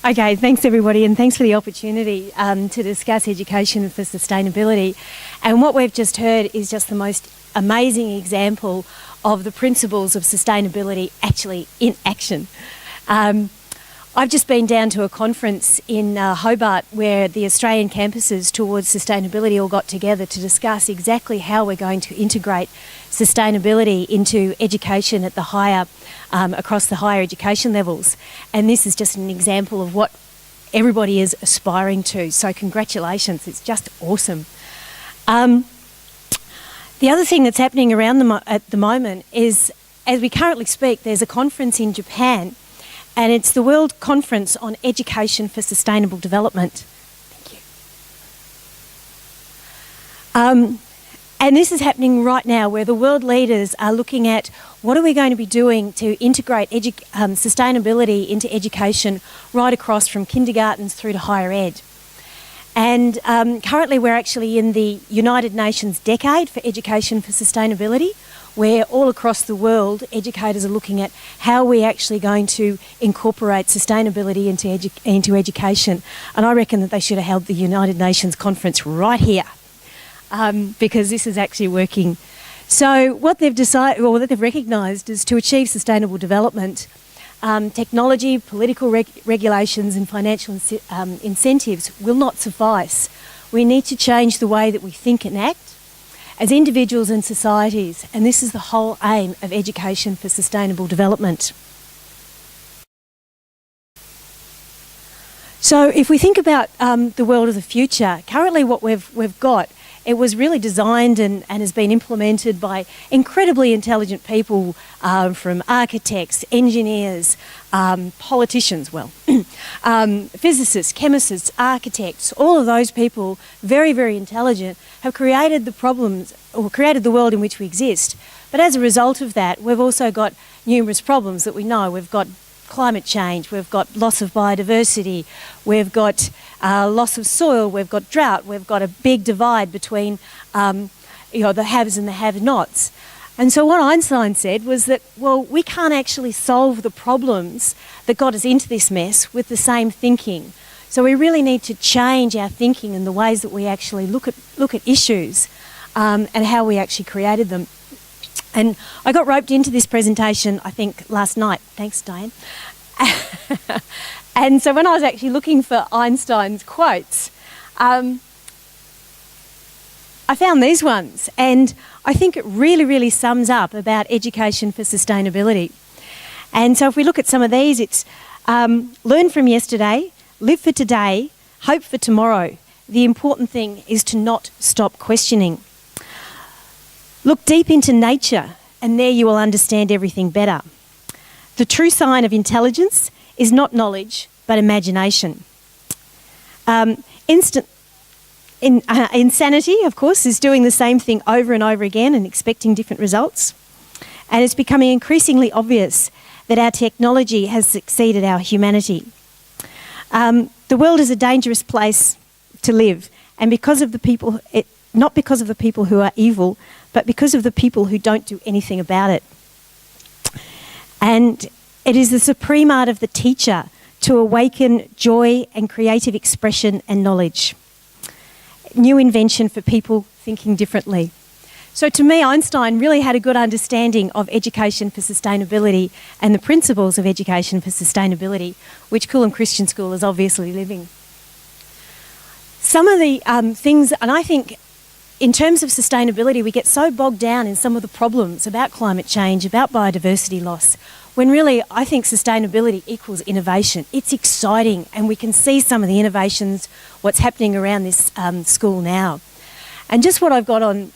Okay, thanks everybody, and thanks for the opportunity to discuss education for sustainability. And what we've just heard is just the most amazing example of the principles of sustainability actually in action. I've just been down to a conference in Hobart where the Australian campuses towards sustainability all got together to discuss exactly how we're going to integrate sustainability into education at the higher, across the higher education levels. And this is just an example of what everybody is aspiring to. So congratulations, it's just awesome. The other thing that's happening around at the moment is, as we currently speak, there's a conference in Japan, and it's the World Conference on Education for Sustainable Development. Thank you. And this is happening right now, where the world leaders are looking at what are we going to be doing to integrate sustainability into education right across from kindergartens through to higher ed. And currently we're actually in the United Nations Decade for Education for Sustainability, where all across the world educators are looking at how we're actually going to incorporate sustainability into education. And I reckon that they should have held the United Nations conference right here, because this is actually working. So what they've decided, or what they've recognised, is to achieve sustainable development, technology, political regulations and financial incentives will not suffice. We need to change the way that we think and act as individuals and societies, and this is the whole aim of education for sustainable development. So if we think about the world of the future, currently what we've got, it was really designed and has been implemented by incredibly intelligent people, from architects, engineers, politicians, physicists, chemists, architects. All of those people, very, very intelligent, have created the problems, or created the world in which we exist. But as a result of that, we've also got numerous problems that we know. We've got climate change, we've got loss of biodiversity, we've got loss of soil, we've got drought, we've got a big divide between the haves and the have-nots. And so what Einstein said was that, well, we can't actually solve the problems that got us into this mess with the same thinking. So we really need to change our thinking and the ways that we actually look at issues, and how we actually created them. And I got roped into this presentation, I think, last night. Thanks, Diane. And so when I was actually looking for Einstein's quotes, I found these ones. And I think it really, really sums up about education for sustainability. And so if we look at some of these, it's learn from yesterday, live for today, hope for tomorrow. The important thing is to not stop questioning. Look deep into nature, and there you will understand everything better. The true sign of intelligence is not knowledge, but imagination. Insanity, of course, is doing the same thing over and over again and expecting different results. And it's becoming increasingly obvious that our technology has succeeded our humanity. The world is a dangerous place to live, and because of the people, not because of the people who are evil, but because of the people who don't do anything about it. And it is the supreme art of the teacher to awaken joy and creative expression and knowledge. New invention for people thinking differently. So to me, Einstein really had a good understanding of education for sustainability and the principles of education for sustainability, which Coolum Christian School is obviously living. Some of the things, and I think in terms of sustainability, we get so bogged down in some of the problems about climate change, about biodiversity loss, when really I think sustainability equals innovation. It's exciting, and we can see some of the innovations, what's happening around this school now. And just what I've got on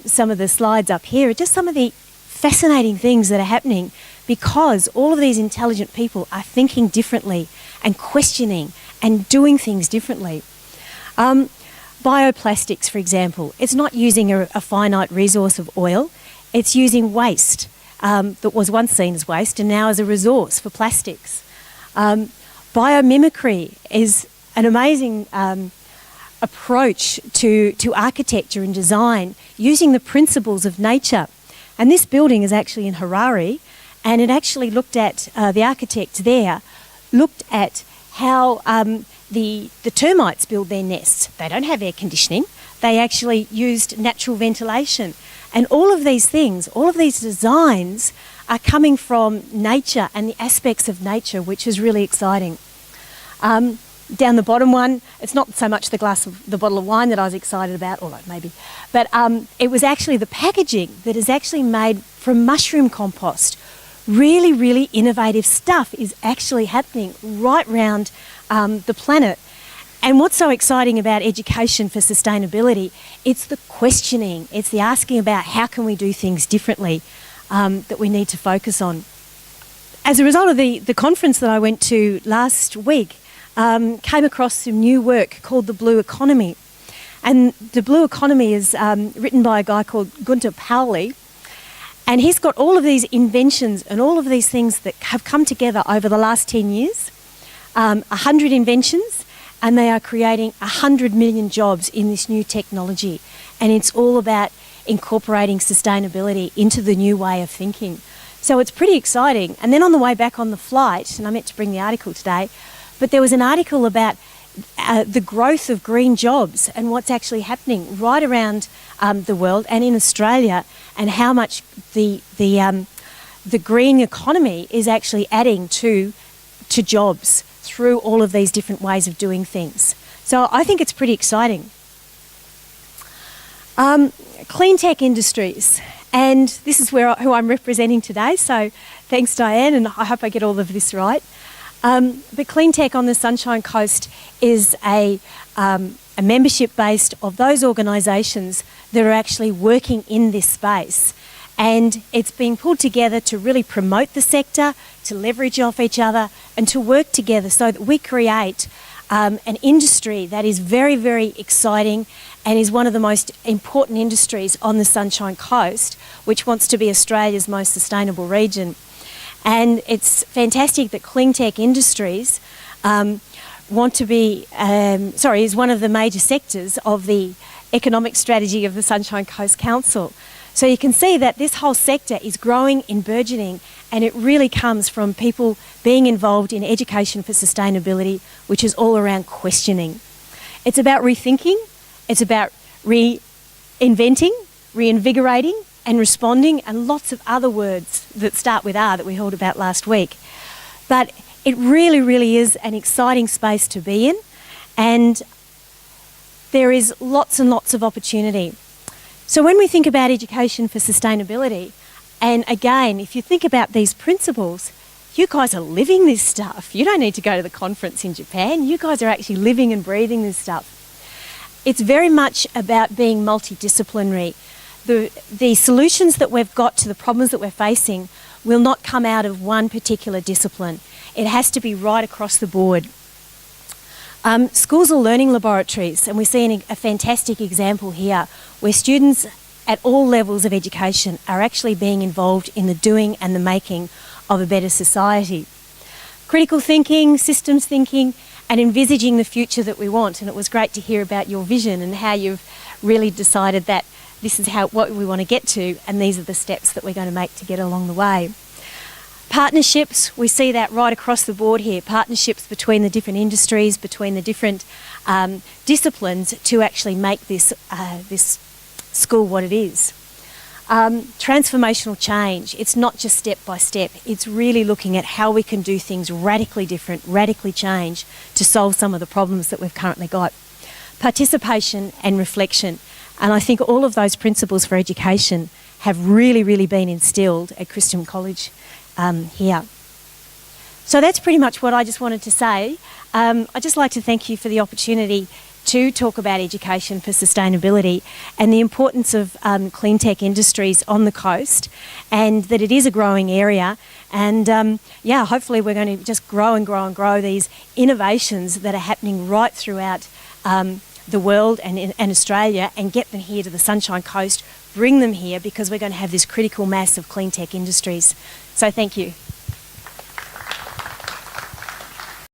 some of the slides up here are just some of the fascinating things that are happening because all of these intelligent people are thinking differently and questioning and doing things differently. Bioplastics, for example, it's not using a finite resource of oil, it's using waste that was once seen as waste and now as a resource for plastics. Biomimicry is an amazing approach to architecture and design using the principles of nature. And this building is actually in Harare, and it actually looked at, the architect there looked at how the termites build their nests. They don't have air conditioning. They actually used natural ventilation. And all of these things, all of these designs are coming from nature and the aspects of nature, which is really exciting. Down the bottom one, it's not so much the bottle of wine that I was excited about, although maybe, but it was actually the packaging that is actually made from mushroom compost. Really, really innovative stuff is actually happening right round the planet. And what's so exciting about education for sustainability, it's the questioning, it's the asking about how can we do things differently that we need to focus on. As a result of the conference that I went to last week, came across some new work called The Blue Economy. And The Blue Economy is written by a guy called Gunter Pauli, and he's got all of these inventions and all of these things that have come together over the last 10 years, 100 inventions, and they are creating 100 million jobs in this new technology. And it's all about incorporating sustainability into the new way of thinking. So it's pretty exciting. And then on the way back on the flight, and I meant to bring the article today, but there was an article about the growth of green jobs and what's actually happening right around the world and in Australia, and how much the green economy is actually adding to jobs through all of these different ways of doing things. So I think it's pretty exciting. Cleantech industries, and this is who I'm representing today, so thanks Diane, and I hope I get all of this right. But Cleantech on the Sunshine Coast is a membership based of those organisations that are actually working in this space. And it's being pulled together to really promote the sector, to leverage off each other, and to work together so that we create an industry that is very, very exciting and is one of the most important industries on the Sunshine Coast, which wants to be Australia's most sustainable region. And it's fantastic that Cleantech Industries is one of the major sectors of the economic strategy of the Sunshine Coast Council. So you can see that this whole sector is growing and burgeoning, and it really comes from people being involved in education for sustainability, which is all around questioning. It's about rethinking, it's about reinventing, reinvigorating, and responding, and lots of other words that start with R that we heard about last week. But it really, really is an exciting space to be in, and there is lots and lots of opportunity. So when we think about education for sustainability, and again, if you think about these principles, you guys are living this stuff. You don't need to go to the conference in Japan. You guys are actually living and breathing this stuff. It's very much about being multidisciplinary. The solutions that we've got to the problems that we're facing will not come out of one particular discipline. It has to be right across the board. Schools are learning laboratories, and we're seeing a fantastic example here where students at all levels of education are actually being involved in the doing and the making of a better society. Critical thinking, systems thinking, and envisaging the future that we want. And it was great to hear about your vision and how you've really decided that this is what we want to get to, and these are the steps that we're going to make to get along the way. Partnerships, we see that right across the board here. Partnerships between the different industries, between the different disciplines to actually make this school what it is. Transformational change, it's not just step by step, it's really looking at how we can do things radically different, radically change to solve some of the problems that we've currently got. Participation and reflection, and I think all of those principles for education have really, really been instilled at Christian College here. So that's pretty much what I just wanted to say. I'd just like to thank you for the opportunity to talk about education for sustainability and the importance of cleantech industries on the coast, and that it is a growing area. And hopefully we're going to just grow and grow and grow these innovations that are happening right throughout the world and Australia, and get them here to the Sunshine Coast, bring them here, because we're going to have this critical mass of cleantech industries. So thank you.